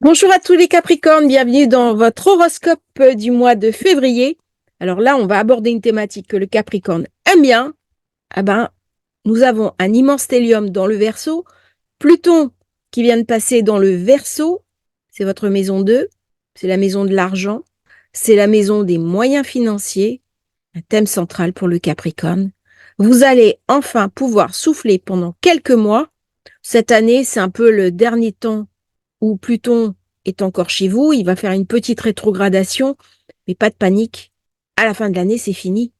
Bonjour à tous les Capricornes, bienvenue dans votre horoscope du mois de février. Alors là, on va aborder une thématique que le Capricorne aime bien. Nous avons un immense stellium dans le Verseau, Pluton qui vient de passer dans le Verseau, c'est votre maison 2, c'est la maison de l'argent, c'est la maison des moyens financiers, un thème central pour le Capricorne. Vous allez enfin pouvoir souffler pendant quelques mois. Cette année, c'est un peu le dernier temps où Pluton est encore chez vous, il va faire une petite rétrogradation, mais pas de panique. À la fin de l'année, c'est fini.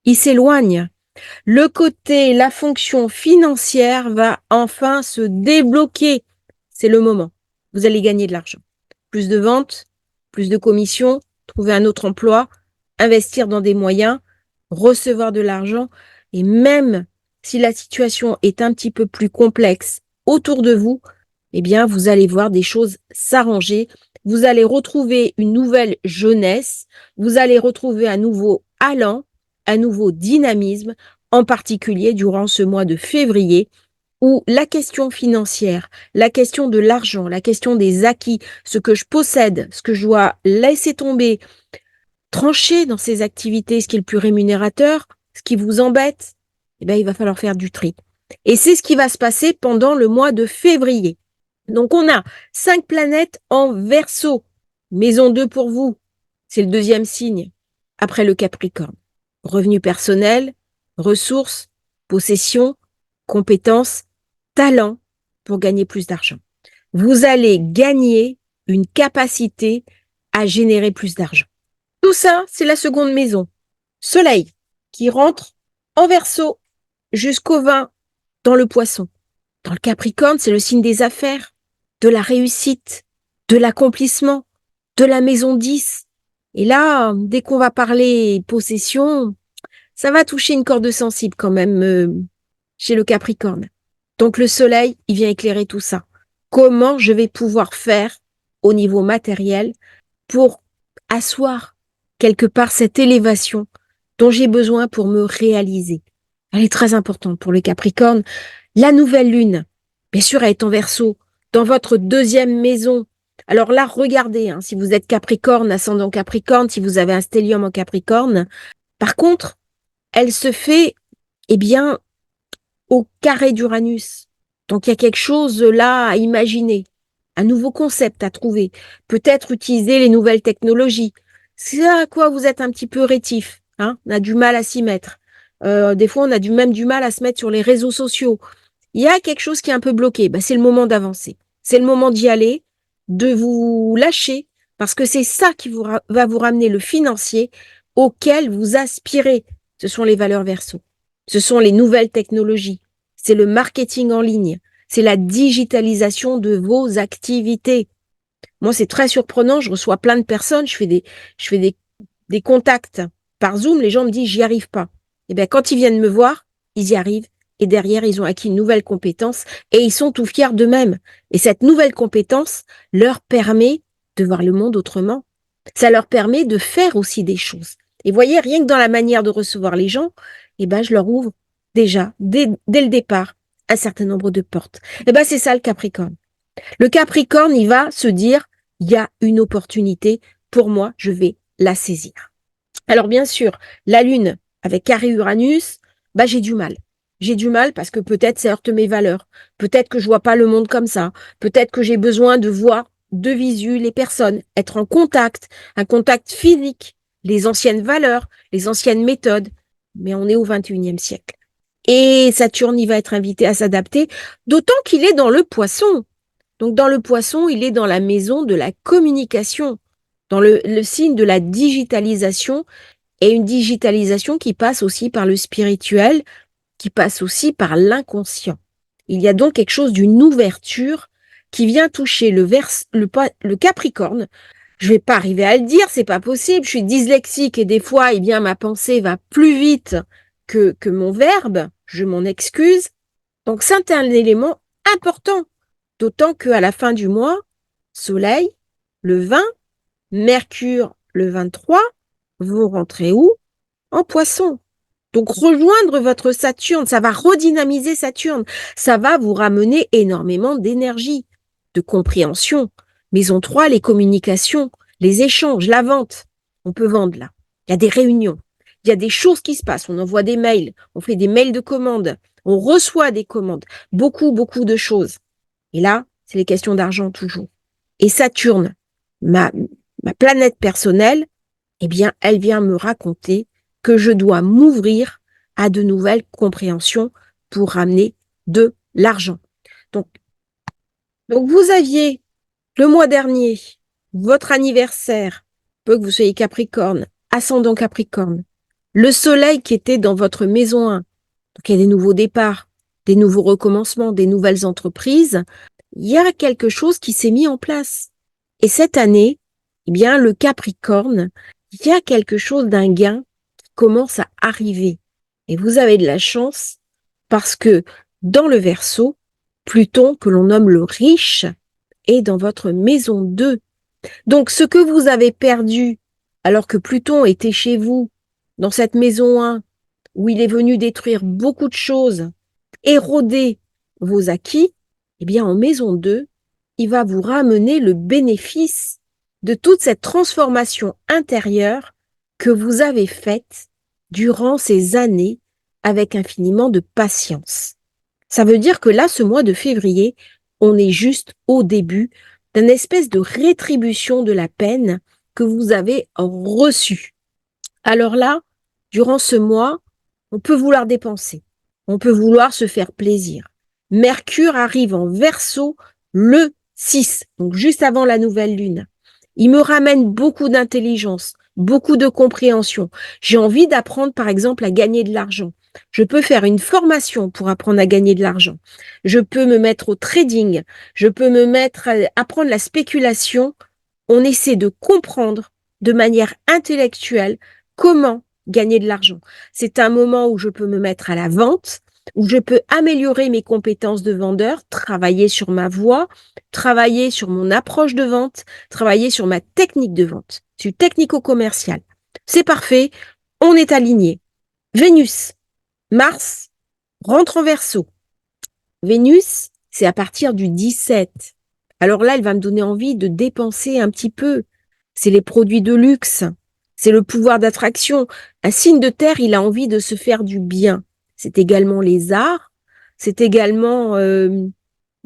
Il s'éloigne. La fonction financière va enfin se débloquer. C'est le moment. Vous allez gagner de l'argent. Plus de ventes, plus de commissions, trouver un autre emploi, investir dans des moyens, recevoir de l'argent. Et même si la situation est un petit peu plus complexe autour de vous, eh bien, vous allez voir des choses s'arranger. Vous allez retrouver une nouvelle jeunesse. Vous allez retrouver un nouveau allant, un nouveau dynamisme, en particulier durant ce mois de février, où la question financière, la question de l'argent, la question des acquis, ce que je possède, ce que je dois laisser tomber, trancher dans ces activités, ce qui est le plus rémunérateur, ce qui vous embête, eh bien, il va falloir faire du tri. Et c'est ce qui va se passer pendant le mois de février. Donc, on a 5 planètes en Verseau. Maison 2 pour vous, c'est le deuxième signe, après le Capricorne. Revenu personnel, ressources, possession, compétences, talent pour gagner plus d'argent. Vous allez gagner une capacité à générer plus d'argent. Tout ça, c'est la seconde maison. Soleil, qui rentre en Verseau jusqu'au 20 dans le Poisson. Dans le Capricorne, c'est le signe des affaires, de la réussite, de l'accomplissement, de la maison 10. Et là, dès qu'on va parler possession, ça va toucher une corde sensible quand même chez le Capricorne. Donc le soleil, il vient éclairer tout ça. Comment je vais pouvoir faire au niveau matériel pour asseoir quelque part cette élévation dont j'ai besoin pour me réaliser. Elle est très importante pour le Capricorne. La nouvelle lune, bien sûr, elle est en Verseau, dans votre deuxième maison. Alors là, regardez, si vous êtes Capricorne, ascendant Capricorne, si vous avez un stellium en Capricorne. Par contre, elle se fait, eh bien, au carré d'Uranus. Donc, il y a quelque chose là à imaginer, un nouveau concept à trouver, peut-être utiliser les nouvelles technologies. C'est à quoi vous êtes un petit peu rétif, on a du mal à s'y mettre. Des fois, on a même du mal à se mettre sur les réseaux sociaux. Il y a quelque chose qui est un peu bloqué. C'est le moment d'avancer. C'est le moment d'y aller, de vous lâcher, parce que c'est ça qui va vous ramener le financier auquel vous aspirez. Ce sont les valeurs Verseau. Ce sont les nouvelles technologies. C'est le marketing en ligne. C'est la digitalisation de vos activités. Moi, c'est très surprenant. Je reçois plein de personnes. Je fais des contacts par Zoom. Les gens me disent, j'y arrive pas. Eh bien, quand ils viennent me voir, ils y arrivent. Et derrière, ils ont acquis une nouvelle compétence et ils sont tout fiers d'eux-mêmes. Et cette nouvelle compétence leur permet de voir le monde autrement. Ça leur permet de faire aussi des choses. Et voyez, rien que dans la manière de recevoir les gens, je leur ouvre déjà, dès le départ, un certain nombre de portes. C'est ça le Capricorne. Le Capricorne, il va se dire, il y a une opportunité, pour moi, je vais la saisir. Alors bien sûr, la Lune avec carré Uranus, j'ai du mal. J'ai du mal parce que peut-être ça heurte mes valeurs. Peut-être que je vois pas le monde comme ça. Peut-être que j'ai besoin de voir de visu les personnes, être en contact, un contact physique, les anciennes valeurs, les anciennes méthodes. Mais on est au 21e siècle. Et Saturne, il va être invité à s'adapter, d'autant qu'il est dans le Poisson. Donc dans le Poisson, il est dans la maison de la communication, dans le signe de la digitalisation, et une digitalisation qui passe aussi par le spirituel, qui passe aussi par l'inconscient. Il y a donc quelque chose d'une ouverture qui vient toucher le Capricorne. Je vais pas arriver à le dire, c'est pas possible. Je suis dyslexique et des fois, ma pensée va plus vite que mon verbe. Je m'en excuse. Donc, c'est un élément important. D'autant qu'à la fin du mois, Soleil, le 20, Mercure, le 23, vont rentrer où? En Poisson. Donc, rejoindre votre Saturne, ça va redynamiser Saturne. Ça va vous ramener énormément d'énergie, de compréhension, Maison 3, les communications, les échanges, la vente. On peut vendre là. Il y a des réunions. Il y a des choses qui se passent. On envoie des mails. On fait des mails de commandes. On reçoit des commandes. Beaucoup, beaucoup de choses. Et là, c'est les questions d'argent toujours. Et Saturne, ma planète personnelle, eh bien, elle vient me raconter que je dois m'ouvrir à de nouvelles compréhensions pour ramener de l'argent. Donc, vous aviez le mois dernier votre anniversaire, peu que vous soyez Capricorne, ascendant Capricorne, le soleil qui était dans votre maison 1. Donc, il y a des nouveaux départs, des nouveaux recommencements, des nouvelles entreprises. Il y a quelque chose qui s'est mis en place. Et cette année, eh bien, le Capricorne, il y a quelque chose d'un gain qui commence à arriver. Et vous avez de la chance parce que dans le Verseau, Pluton, que l'on nomme le riche, est dans votre maison 2. Donc, ce que vous avez perdu alors que Pluton était chez vous, dans cette maison 1, où il est venu détruire beaucoup de choses, éroder vos acquis, eh bien, en maison 2, il va vous ramener le bénéfice de toute cette transformation intérieure que vous avez faite durant ces années avec infiniment de patience. Ça veut dire que là, ce mois de février, on est juste au début d'une espèce de rétribution de la peine que vous avez reçue. Alors là, durant ce mois, on peut vouloir dépenser, on peut vouloir se faire plaisir. Mercure arrive en Verseau le 6, donc juste avant la nouvelle lune. Il me ramène beaucoup d'intelligence, beaucoup de compréhension. J'ai envie d'apprendre, par exemple, à gagner de l'argent. Je peux faire une formation pour apprendre à gagner de l'argent. Je peux me mettre au trading. Je peux me mettre à apprendre la spéculation. On essaie de comprendre de manière intellectuelle comment gagner de l'argent. C'est un moment où je peux me mettre à la vente, où je peux améliorer mes compétences de vendeur, travailler sur ma voix, travailler sur mon approche de vente, travailler sur ma technique de vente. Je suis technico-commercial. C'est parfait, on est aligné. Vénus, Mars, rentre en Verseau. Vénus, c'est à partir du 17. Alors là, elle va me donner envie de dépenser un petit peu. C'est les produits de luxe, c'est le pouvoir d'attraction. Un signe de terre, il a envie de se faire du bien. C'est également les arts, c'est également une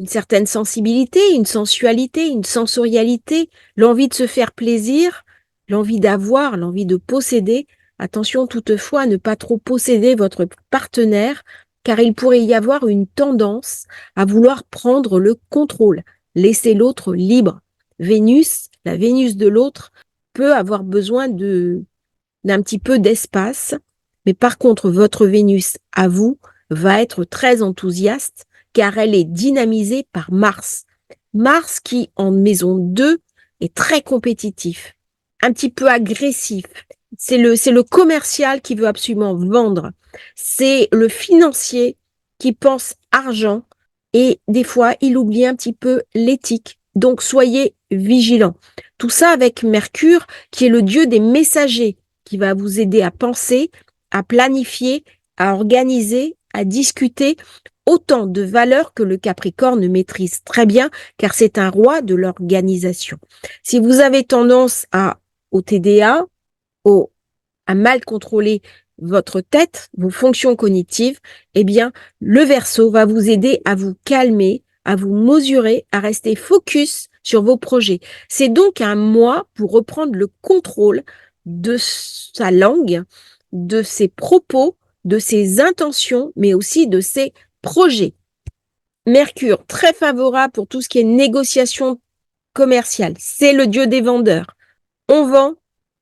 certaine sensibilité, une sensualité, une sensorialité, l'envie de se faire plaisir, l'envie d'avoir, l'envie de posséder. Attention toutefois à ne pas trop posséder votre partenaire, car il pourrait y avoir une tendance à vouloir prendre le contrôle, laisser l'autre libre. Vénus, la Vénus de l'autre, peut avoir besoin d'un petit peu d'espace, mais par contre, votre Vénus à vous va être très enthousiaste car elle est dynamisée par Mars. Mars qui, en maison 2, est très compétitif, un petit peu agressif. C'est le commercial qui veut absolument vendre. C'est le financier qui pense argent et des fois, il oublie un petit peu l'éthique. Donc, soyez vigilants. Tout ça avec Mercure, qui est le dieu des messagers, qui va vous aider à penser, à planifier, à organiser, à discuter, autant de valeurs que le Capricorne maîtrise très bien, car c'est un roi de l'organisation. Si vous avez tendance au TDA, à mal contrôler votre tête, vos fonctions cognitives, eh bien, le Verseau va vous aider à vous calmer, à vous mesurer, à rester focus sur vos projets. C'est donc un mois pour reprendre le contrôle de sa langue, de ses propos, de ses intentions, mais aussi de ses projets. Mercure, très favorable pour tout ce qui est négociation commerciale. C'est le dieu des vendeurs. On vend,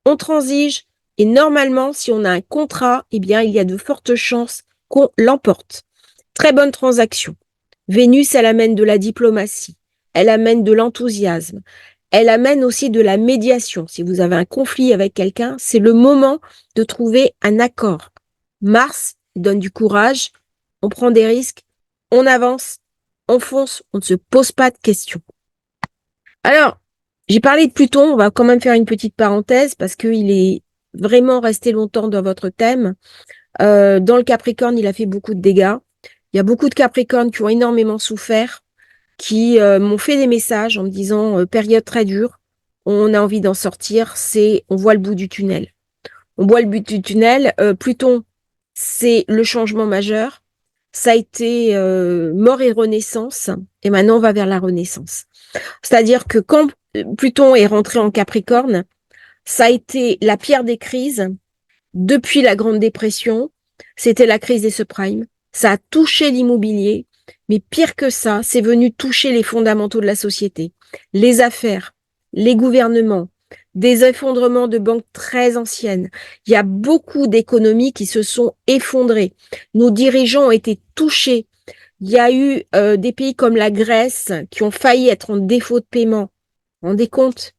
on transige, et normalement, si on a un contrat, eh bien, il y a de fortes chances qu'on l'emporte. Très bonne transaction. Vénus, elle amène de la diplomatie. Elle amène de l'enthousiasme. Elle amène aussi de la médiation. Si vous avez un conflit avec quelqu'un, c'est le moment de trouver un accord. Mars donne du courage. On prend des risques. On avance. On fonce. On ne se pose pas de questions. Alors, j'ai parlé de Pluton. On va quand même faire une petite parenthèse parce qu'il est vraiment resté longtemps dans votre thème. Dans le Capricorne, il a fait beaucoup de dégâts. Il y a beaucoup de Capricornes qui ont énormément souffert. qui m'ont fait des messages en me disant période très dure, on a envie d'en sortir, on voit le bout du tunnel. On voit le but du tunnel. Pluton, c'est le changement majeur. Ça a été mort et renaissance, et maintenant on va vers la renaissance. C'est-à-dire que quand Pluton est rentré en Capricorne, ça a été la pire des crises depuis la Grande Dépression. C'était la crise des subprimes. Ça a touché l'immobilier, mais pire que ça, c'est venu toucher les fondamentaux de la société, les affaires, les gouvernements, des effondrements de banques très anciennes. Il y a beaucoup d'économies qui se sont effondrées. Nos dirigeants ont été touchés. Il y a eu des pays comme la Grèce qui ont failli être en défaut de paiement. Vous vous rendez compte?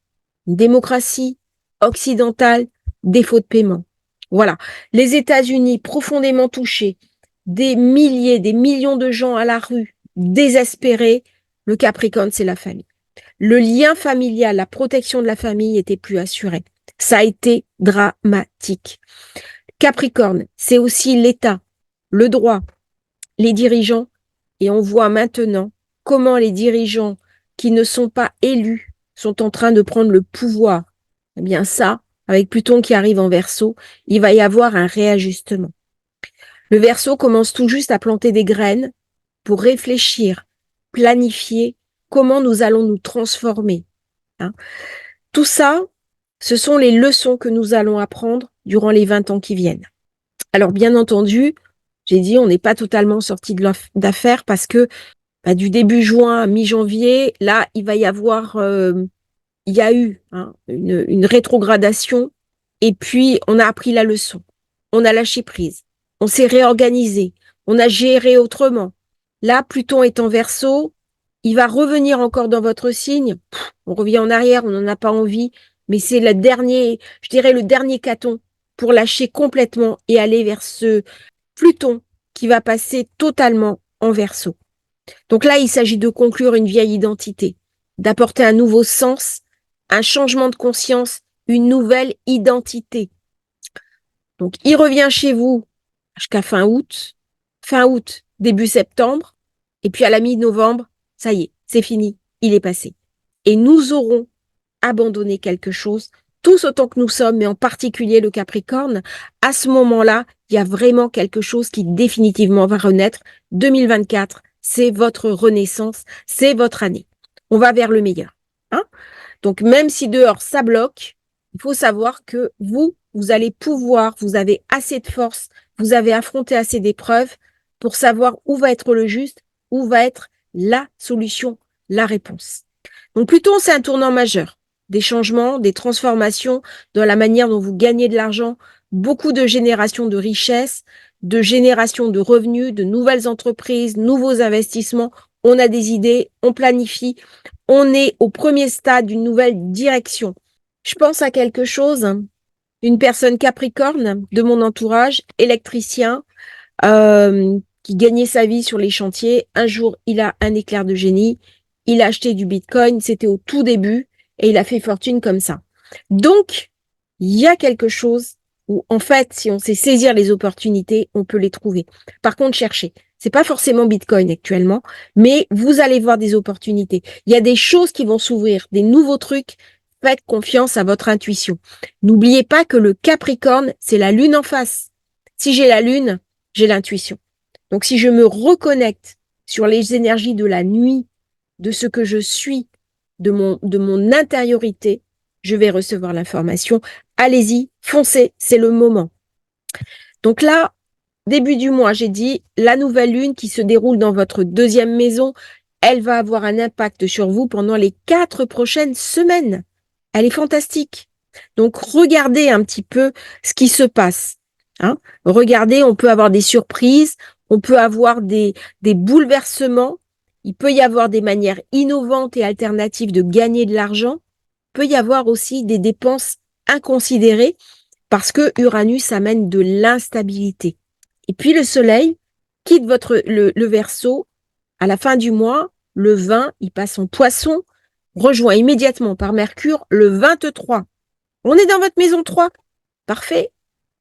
Une démocratie occidentale, défaut de paiement. Voilà. Les États-Unis profondément touchés, des milliers, des millions de gens à la rue, désespérés. Le Capricorne, c'est la famille. Le lien familial, la protection de la famille était plus assurée. Ça a été dramatique. Capricorne, c'est aussi l'État, le droit, les dirigeants. Et on voit maintenant comment les dirigeants qui ne sont pas élus sont en train de prendre le pouvoir. Eh bien ça, avec Pluton qui arrive en Verseau, il va y avoir un réajustement. Le Verseau commence tout juste à planter des graines pour réfléchir, planifier comment nous allons nous transformer. Tout ça, ce sont les leçons que nous allons apprendre durant les 20 ans qui viennent. Alors bien entendu, j'ai dit on n'est pas totalement sorti d'affaires parce que du début juin à mi-janvier, là, il va y avoir, il y a eu une rétrogradation et puis on a appris la leçon. On a lâché prise. On s'est réorganisé. On a géré autrement. Là, Pluton est en Verseau. Il va revenir encore dans votre signe. On revient en arrière, on n'en a pas envie, mais c'est le dernier, je dirais le dernier caton pour lâcher complètement et aller vers ce Pluton qui va passer totalement en Verseau. Donc là, il s'agit de conclure une vieille identité, d'apporter un nouveau sens, un changement de conscience, une nouvelle identité. Donc, il revient chez vous jusqu'à fin août, début septembre, et puis à la mi-novembre, ça y est, c'est fini, il est passé. Et nous aurons abandonné quelque chose, tous autant que nous sommes, mais en particulier le Capricorne. À ce moment-là, il y a vraiment quelque chose qui définitivement va renaître. 2024, c'est votre renaissance, c'est votre année. On va vers le meilleur. Donc, même si dehors, ça bloque, il faut savoir que vous allez pouvoir, vous avez assez de force, vous avez affronté assez d'épreuves pour savoir où va être le juste, où va être la solution, la réponse. Donc, Pluton, c'est un tournant majeur. Des changements, des transformations dans la manière dont vous gagnez de l'argent, beaucoup de générations de richesses, de générations de revenus, de nouvelles entreprises, nouveaux investissements. On a des idées, on planifie, on est au premier stade d'une nouvelle direction. Je pense à quelque chose, une personne Capricorne de mon entourage, électricien, qui gagnait sa vie sur les chantiers. Un jour, il a un éclair de génie, il a acheté du Bitcoin, c'était au tout début, et il a fait fortune comme ça. Donc, il y a quelque chose où, en fait, si on sait saisir les opportunités, on peut les trouver. Par contre, cherchez. C'est pas forcément Bitcoin actuellement, mais vous allez voir des opportunités. Il y a des choses qui vont s'ouvrir, des nouveaux trucs. Faites confiance à votre intuition. N'oubliez pas que le Capricorne, c'est la lune en face. Si j'ai la lune, j'ai l'intuition. Donc, si je me reconnecte sur les énergies de la nuit, de ce que je suis, de mon intériorité, je vais recevoir l'information. Allez-y, foncez, c'est le moment. Donc là, début du mois, j'ai dit, la nouvelle lune qui se déroule dans votre deuxième maison, elle va avoir un impact sur vous pendant les 4 prochaines semaines. Elle est fantastique. Donc, regardez un petit peu ce qui se passe. Regardez, on peut avoir des surprises, on peut avoir des bouleversements, il peut y avoir des manières innovantes et alternatives de gagner de l'argent, il peut y avoir aussi des dépenses inconsidérées parce que Uranus amène de l'instabilité. Et puis le soleil quitte le Verseau à la fin du mois, le 20, il passe en Poisson, rejoint immédiatement par Mercure le 23. On est dans votre maison 3. Parfait.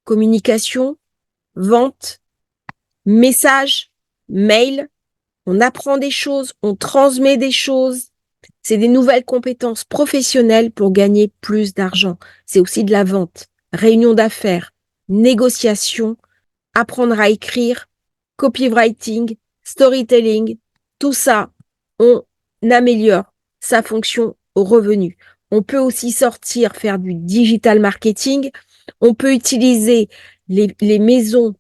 Communication, vente, message, mail, on apprend des choses, on transmet des choses. C'est des nouvelles compétences professionnelles pour gagner plus d'argent. C'est aussi de la vente, réunion d'affaires, négociation, apprendre à écrire, copywriting, storytelling. Tout ça, on améliore sa fonction au revenu. On peut aussi sortir, faire du digital marketing. On peut utiliser les maisons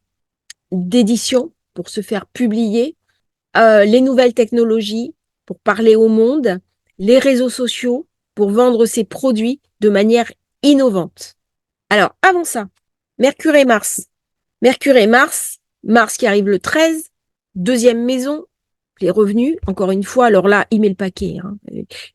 d'édition pour se faire publier, les nouvelles technologies pour parler au monde, les réseaux sociaux pour vendre ses produits de manière innovante. Alors, avant ça, Mercure et Mars. Mercure et Mars, Mars qui arrive le 13, deuxième maison, les revenus, encore une fois, alors là, il met le paquet. Hein.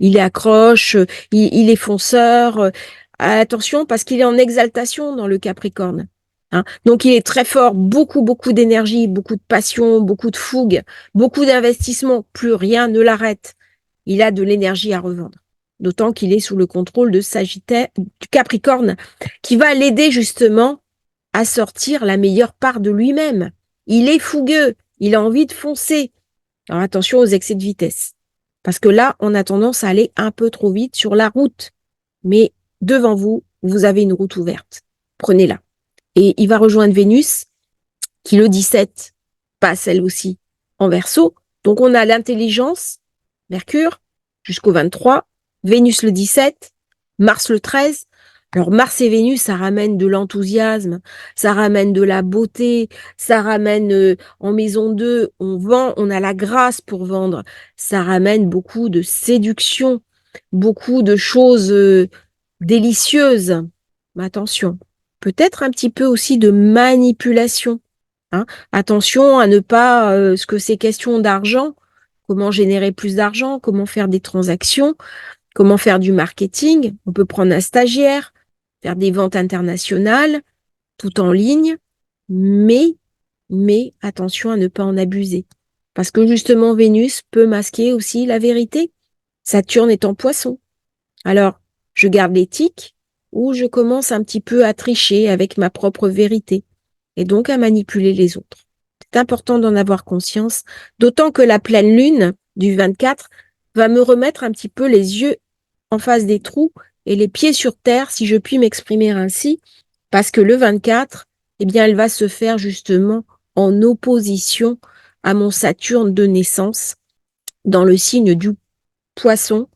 Il est accroche, il est fonceur. Attention, parce qu'il est en exaltation dans le Capricorne. Hein. Donc, il est très fort, beaucoup d'énergie, beaucoup de passion, beaucoup de fougue, beaucoup d'investissement. Plus rien ne l'arrête. Il a de l'énergie à revendre. D'autant qu'il est sous le contrôle de Sagittaire, du Capricorne, qui va l'aider justement à sortir la meilleure part de lui-même. Il est fougueux, il a envie de foncer. Alors attention aux excès de vitesse. Parce que là, on a tendance à aller un peu trop vite sur la route. Mais devant vous, vous avez une route ouverte. Prenez-la. Et il va rejoindre Vénus, qui le 17 passe elle aussi en Verseau. Donc on a l'intelligence, Mercure, jusqu'au 23, Vénus le 17, Mars le 13. Alors Mars et Vénus, ça ramène de l'enthousiasme, ça ramène de la beauté, ça ramène en maison 2, on vend, on a la grâce pour vendre, ça ramène beaucoup de séduction, beaucoup de choses délicieuses. Mais attention, peut-être un petit peu aussi de manipulation. Hein. Attention à ne pas, ce que c'est question d'argent, comment générer plus d'argent, comment faire des transactions, comment faire du marketing. On peut prendre un stagiaire, faire des ventes internationales, tout en ligne, mais attention à ne pas en abuser. Parce que justement, Vénus peut masquer aussi la vérité. Saturne est en Poisson. Alors, je garde l'éthique ou je commence un petit peu à tricher avec ma propre vérité et donc à manipuler les autres. C'est important d'en avoir conscience, d'autant que la pleine lune du 24 va me remettre un petit peu les yeux en face des trous et les pieds sur terre, si je puis m'exprimer ainsi, parce que le 24, eh bien, elle va se faire justement en opposition à mon Saturne de naissance dans le signe du Poisson,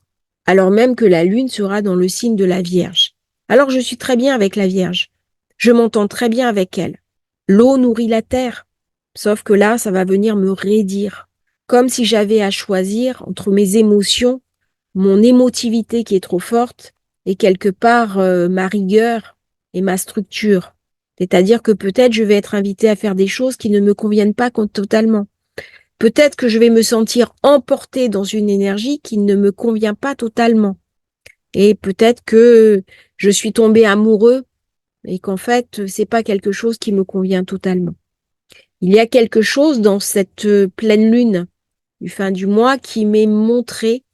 alors même que la lune sera dans le signe de la Vierge. Alors je suis très bien avec la Vierge. Je m'entends très bien avec elle. L'eau nourrit la terre. Sauf que là, ça va venir me raidir. Comme si j'avais à choisir entre mes émotions, mon émotivité qui est trop forte, et quelque part ma rigueur et ma structure. C'est-à-dire que peut-être je vais être invitée à faire des choses qui ne me conviennent pas totalement. Peut-être que je vais me sentir emportée dans une énergie qui ne me convient pas totalement. Et peut-être que je suis tombée amoureux et qu'en fait, c'est pas quelque chose qui me convient totalement. Il y a quelque chose dans cette pleine lune du fin du mois qui m'est montré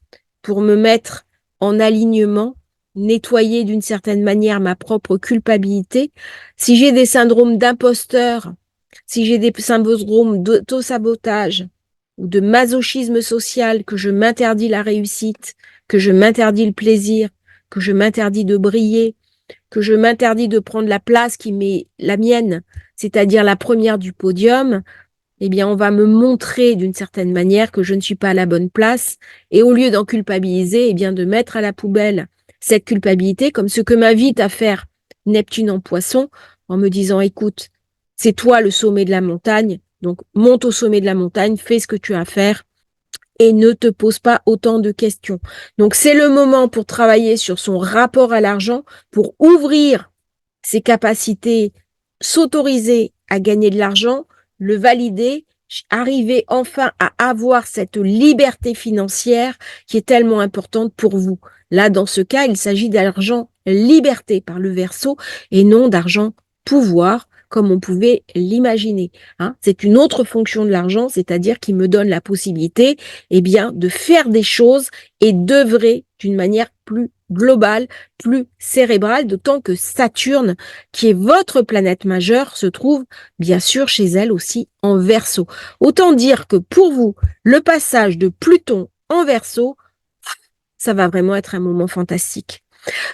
pour me mettre en alignement, nettoyer d'une certaine manière ma propre culpabilité. Si j'ai des syndromes d'imposteur, si j'ai des syndromes d'auto-sabotage ou de masochisme social, que je m'interdis la réussite, que je m'interdis le plaisir, que je m'interdis de briller, que je m'interdis de prendre la place qui m'est la mienne, c'est-à-dire la première du podium, eh bien, on va me montrer d'une certaine manière que je ne suis pas à la bonne place. Et au lieu d'en culpabiliser, eh bien, de mettre à la poubelle cette culpabilité, comme ce que m'invite à faire Neptune en Poisson, en me disant, écoute, c'est toi le sommet de la montagne, donc monte au sommet de la montagne, fais ce que tu as à faire et ne te pose pas autant de questions. Donc, c'est le moment pour travailler sur son rapport à l'argent, pour ouvrir ses capacités, s'autoriser à gagner de l'argent, le valider, arriver enfin à avoir cette liberté financière qui est tellement importante pour vous. Là, dans ce cas, il s'agit d'argent liberté par le Verseau et non d'argent pouvoir, comme on pouvait l'imaginer. Hein. C'est une autre fonction de l'argent, c'est-à-dire qu'il me donne la possibilité, de faire des choses et d'œuvrer d'une manière plus globale, plus cérébrale, d'autant que Saturne, qui est votre planète majeure, se trouve bien sûr chez elle aussi en Verseau. Autant dire que pour vous, le passage de Pluton en Verseau, ça va vraiment être un moment fantastique.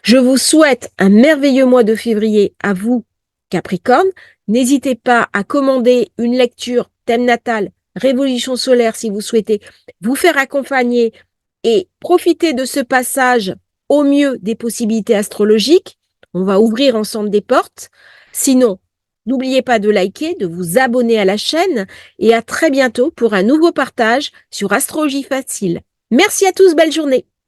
Je vous souhaite un merveilleux mois de février à vous, Capricorne. N'hésitez pas à commander une lecture thème natal, révolution solaire si vous souhaitez vous faire accompagner et profiter de ce passage au mieux des possibilités astrologiques. On va ouvrir ensemble des portes. Sinon, n'oubliez pas de liker, de vous abonner à la chaîne et à très bientôt pour un nouveau partage sur Astrologie Facile. Merci à tous, belle journée.